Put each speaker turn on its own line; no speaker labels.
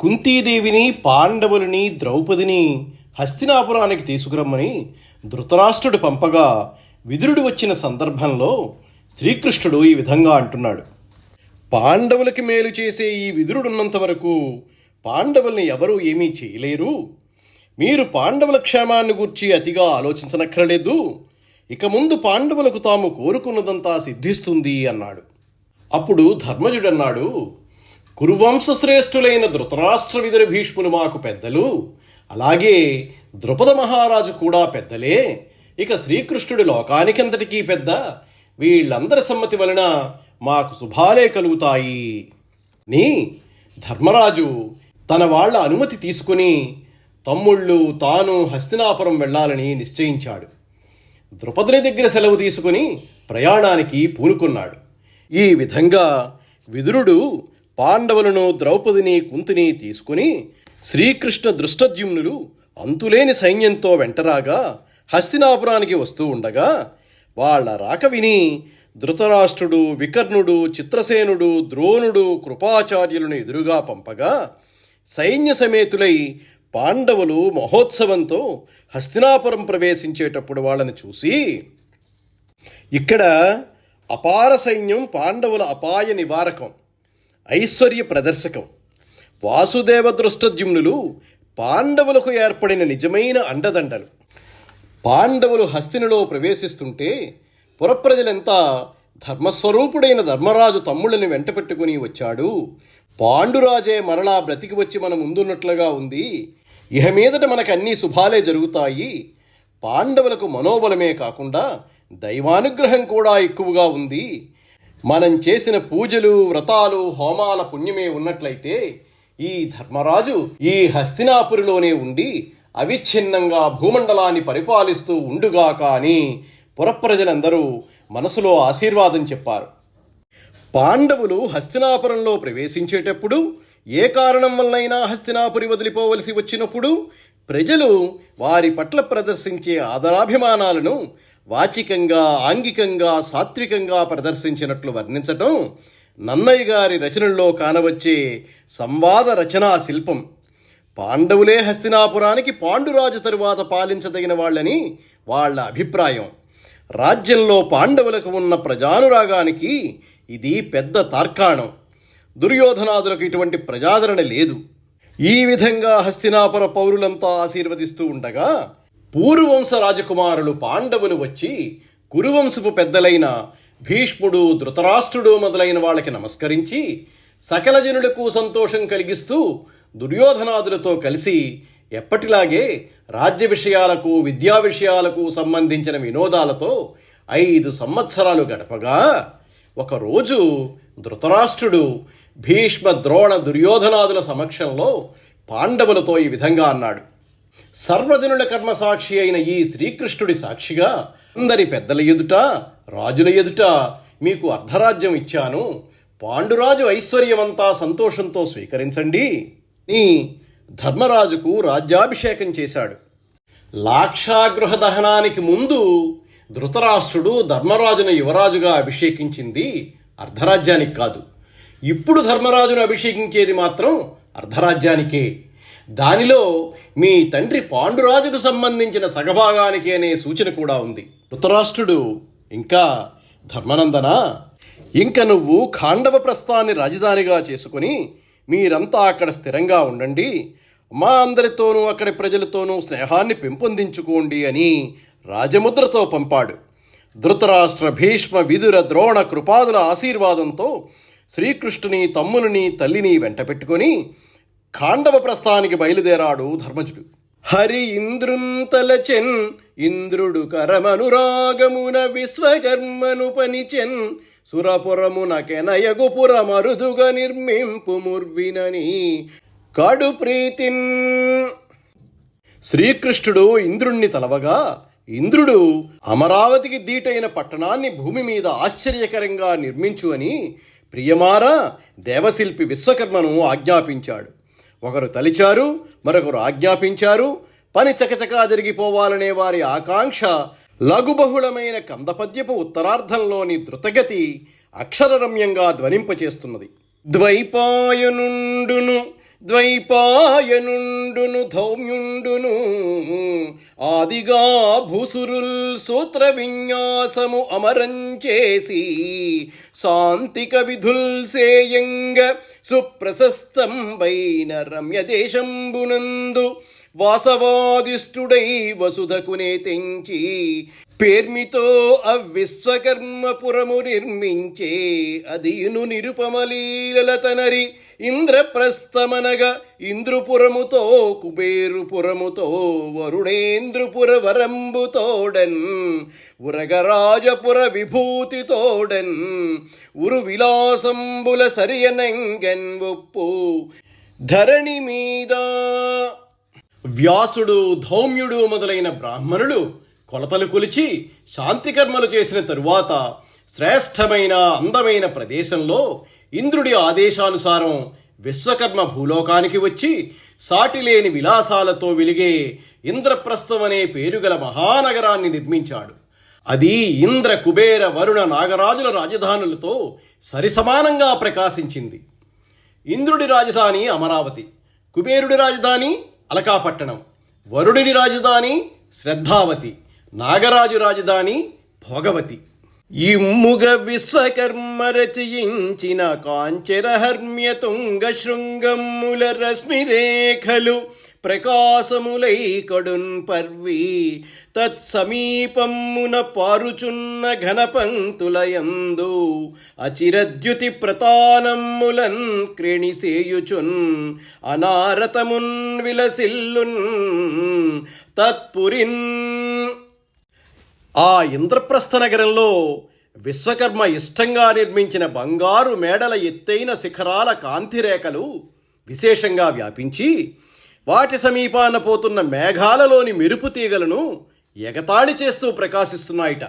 కుంతీదేవిని, పాండవులని, ద్రౌపదిని హస్తినాపురానికి తీసుకురమ్మని ధృతరాష్ట్రుడు పంపగా విదురుడు వచ్చిన సందర్భంలో శ్రీకృష్ణుడు ఈ విధంగా అంటున్నాడు. పాండవులకి మేలు చేసే ఈ విదురుడున్నంత వరకు పాండవుల్ని ఎవరూ ఏమీ చేయలేరు. మీరు పాండవుల క్షేమాన్ని గూర్చి అతిగా ఆలోచించనక్కర్లేదు. ఇక ముందు పాండవులకు తాము కోరుకున్నదంతా సిద్ధిస్తుంది అన్నాడు. అప్పుడు ధర్మజుడన్నాడు, కురువంశశ్రేష్ఠులైన ధృతరాష్ట్ర విదుర భీష్ములు మాకు పెద్దలు, అలాగే ద్రుపద మహారాజు కూడా పెద్దలే. ఇక శ్రీకృష్ణుడు లోకానికంతటికీ పెద్ద. వీళ్ళందరి సమ్మతి వలన మాకు శుభాలే కలుగుతాయి నీ ధర్మరాజు తన వాళ్ల అనుమతి తీసుకుని తమ్ముళ్ళు తాను హస్తినాపురం వెళ్ళాలని నిశ్చయించాడు. ద్రుపదుని దగ్గర సెలవు తీసుకుని ప్రయాణానికి పూనుకున్నాడు. ఈ విధంగా విదురుడు పాండవులను, ద్రౌపదిని, కుంతిని తీసుకుని శ్రీకృష్ణ దృష్టద్యుమ్నులు అంతులేని సైన్యంతో వెంటరాగా హస్తినాపురానికి వస్తూ ఉండగా వాళ్ళ రాక విని ధృతరాష్ట్రుడు, వికర్ణుడు, చిత్రసేనుడు, ద్రోణుడు, కృపాచార్యులను ఎదురుగా పంపగా సైన్య సమేతులై పాండవులు మహోత్సవంతో హస్తినాపురం ప్రవేశించేటప్పుడు వాళ్ళని చూసి, ఇక్కడ అపార సైన్యం పాండవుల అపాయ నివారకం, ఐశ్వర్య ప్రదర్శకం. వాసుదేవ దృష్టద్యుమ్నులు పాండవులకు ఏర్పడిన నిజమైన అండదండలు. పాండవులు హస్తినిలో ప్రవేశిస్తుంటే పురప్రజలంతా ధర్మస్వరూపుడైన ధర్మరాజు తమ్ముళ్ళని వెంటపెట్టుకుని వచ్చాడు, పాండురాజే మరలా బ్రతికి వచ్చి మన ముందున్నట్లుగా ఉంది, ఇహ మీదట మనకు అన్ని శుభాలే జరుగుతాయి, పాండవులకు మనోబలమే కాకుండా దైవానుగ్రహం కూడా ఎక్కువగా ఉంది, మనం చేసిన పూజలు, వ్రతాలు, హోమాల పుణ్యమే ఉన్నట్లయితే ఈ ధర్మరాజు ఈ హస్తినాపురిలోనే ఉండి అవిచ్ఛిన్నంగా భూమండలాన్ని పరిపాలిస్తూ ఉండుగాక అని పురప్రజలందరూ మనసులో ఆశీర్వాదం చెప్పారు. పాండవులు హస్తినాపురంలో ప్రవేశించేటప్పుడు ఏ కారణం వల్లైనా హస్తినాపురి వదిలిపోవలసి వచ్చినప్పుడు ప్రజలు వారి పట్ల ప్రదర్శించే ఆదరాభిమానాలను వాచికంగా, ఆంగికంగా, సాత్వికంగా ప్రదర్శించినట్లు వర్ణించటం నన్నయ్య గారి రచనల్లో కానవచ్చే సంవాద రచనా శిల్పం. పాండవులే హస్తినాపురానికి పాండురాజు తరువాత పాలించదగిన వాళ్ళని వాళ్ళ అభిప్రాయం. రాజ్యంలో పాండవులకు ఉన్న ప్రజానురాగానికి ఇది పెద్ద తార్కాణం. దుర్యోధనాదులకు ఇటువంటి ప్రజాదరణ లేదు. ఈ విధంగా హస్తినాపుర పౌరులంతా ఆశీర్వదిస్తూ ఉండగా పూర్వవంశ రాజకుమారులు పాండవులు వచ్చి కురువంశపు పెద్దలైన భీష్ముడు, ధృతరాష్ట్రుడు మొదలైన వాళ్ళకి నమస్కరించి సకల జనులకు సంతోషం కలిగిస్తూ దుర్యోధనాదులతో కలిసి ఎప్పటిలాగే రాజ్య విషయాలకు, విద్యా విషయాలకు సంబంధించిన వినోదాలతో 5 సంవత్సరాలు గడపగా ఒకరోజు ధృతరాష్ట్రుడు భీష్మ, ద్రోణ, దుర్యోధనాదుల సమక్షంలో పాండవులతో ఈ విధంగా అన్నాడు. సర్వజనుల కర్మసాక్షి అయిన ఈ శ్రీకృష్ణుడి సాక్షిగా అందరి పెద్దల ఎదుట, రాజుల ఎదుట మీకు అర్ధరాజ్యం ఇచ్చాను. పాండురాజు ఐశ్వర్యమంతా సంతోషంతో స్వీకరించండి నీ ధర్మరాజుకు రాజ్యాభిషేకం చేశాడు. లాక్షాగృహ దహనానికి ముందు ధృతరాష్ట్రుడు ధర్మరాజును యువరాజుగా అభిషేకించింది అర్ధరాజ్యానికి కాదు. ఇప్పుడు ధర్మరాజును అభిషేకించేది మాత్రం అర్ధరాజ్యానికే. దానిలో మీ తండ్రి పాండురాజుకు సంబంధించిన సగభాగానికి అనే సూచన కూడా ఉంది. ధృతరాష్ట్రుడు ఇంకా, ధర్మనందన, ఇంక నువ్వు ఖాండవ ప్రస్థాన్ని రాజధానిగా చేసుకుని మీరంతా అక్కడ స్థిరంగా ఉండండి, మా అందరితోనూ అక్కడి ప్రజలతోనూ స్నేహాన్ని పెంపొందించుకోండి అని రాజముద్రతో పంపాడు. ధృతరాష్ట్ర, భీష్మ, విదుర, ద్రోణ, కృపాదుల ఆశీర్వాదంతో శ్రీకృష్ణుని, తమ్ముని, తల్లిని వెంటపెట్టుకొని ఖాండవ ప్రస్థానికి బయలుదేరాడు ధర్మజుడు. హరి ఇంద్రుంతలచెన్, ఇంద్రుడు కరమనురాగమున విశ్వకర్మను పనిచెన్, సురపురమునకెనయగుపుర మరుదుగా నిర్మింపు ముర్వినని కడు ప్రీతిన్. శ్రీకృష్ణుడు ఇంద్రుణ్ణి తలవగా ఇంద్రుడు అమరావతికి దీటైన పట్టణాన్ని భూమి మీద ఆశ్చర్యకరంగా నిర్మించు అని ప్రియమారా దేవశిల్పి విశ్వకర్మను ఆజ్ఞాపించాడు. ఒకరు తలిచారు, మరొకరు ఆజ్ఞాపించారు. పని చకచకా జరిగిపోవాలనే వారి ఆకాంక్ష లఘుబహుళమైన కందపద్యపు ఉత్తరార్ధంలోని ద్రుతగతి అక్షరరమ్యంగా ధ్వనింపచేస్తున్నది. ద్వైపాయనుండును ద్వైపాయనుండును ధౌమ్యుండును ఆదిగా భూసురుల్ సూత్ర విన్యాసము అమరంచేసి శాంతిక విధుల్ సేయంగ సుప్రశస్తంబైన రమ్యదేశంబునందు వాసవాదిష్టుడై వసుధకునే తెంచి పేర్మితో అవిశ్వకర్మపురము నిర్మించే అదియును నిరుపమలీలతనరి ఇంద్రప్రస్థమనగా ఇంద్రుపురముతో కుబేరుపురముతో వరుణేంద్రుపుర వరంబుతోడన్ ఉరగరాజపుర విభూతితోడన్ ఉరు విలాసంబుల సరియనంగన్ ఒప్పు ధరణి మీద. వ్యాసుడు, ధౌమ్యుడు మొదలైన బ్రాహ్మణులు కొలతలు కొలిచి శాంతికర్మలు చేసిన తరువాత శ్రేష్టమైన అందమైన ప్రదేశంలో ఇంద్రుడి ఆదేశానుసారం విశ్వకర్మ భూలోకానికి వచ్చి సాటిలేని విలాసాలతో వెలిగే ఇంద్రప్రస్థం అనే పేరుగల మహానగరాన్ని నిర్మించాడు. అది ఇంద్ర, కుబేర, వరుణ, నాగరాజుల రాజధానులతో సరిసమానంగా ప్రకాశించింది. ఇంద్రుడి రాజధాని అమరావతి, కుబేరుడి రాజధాని అలకాపట్టణం, వరుడిని రాజధాని శ్రద్ధావతి, నాగరాజు రాజధాని భోగవతి. ఇమ్ముగ విశ్వకర్మ రచయించిన కాంచరహర్మ్య తుంగ శృంగముల రశ్మిరేఖలు ప్రకాశములై కడున్ పర్వి తత్సమీపమున పారుచున్న ఘనపంక్తులయందు అచిరద్యుతి ప్రతానమ్ములన్ క్రేణిసేయుచున్ అనారతమున్ విలసిల్లున్ తత్పురిన్. ఆ ఇంద్రప్రస్థ నగరంలో విశ్వకర్మ ఇష్టంగా నిర్మించిన బంగారు మేడల ఎత్తైన శిఖరాల కాంతిరేఖలు విశేషంగా వ్యాపించి వాటి సమీపాన పోతున్న మేఘాలలోని మెరుపు తీగలను ఎగతాళి చేస్తూ ప్రకాశిస్తున్నాయిట.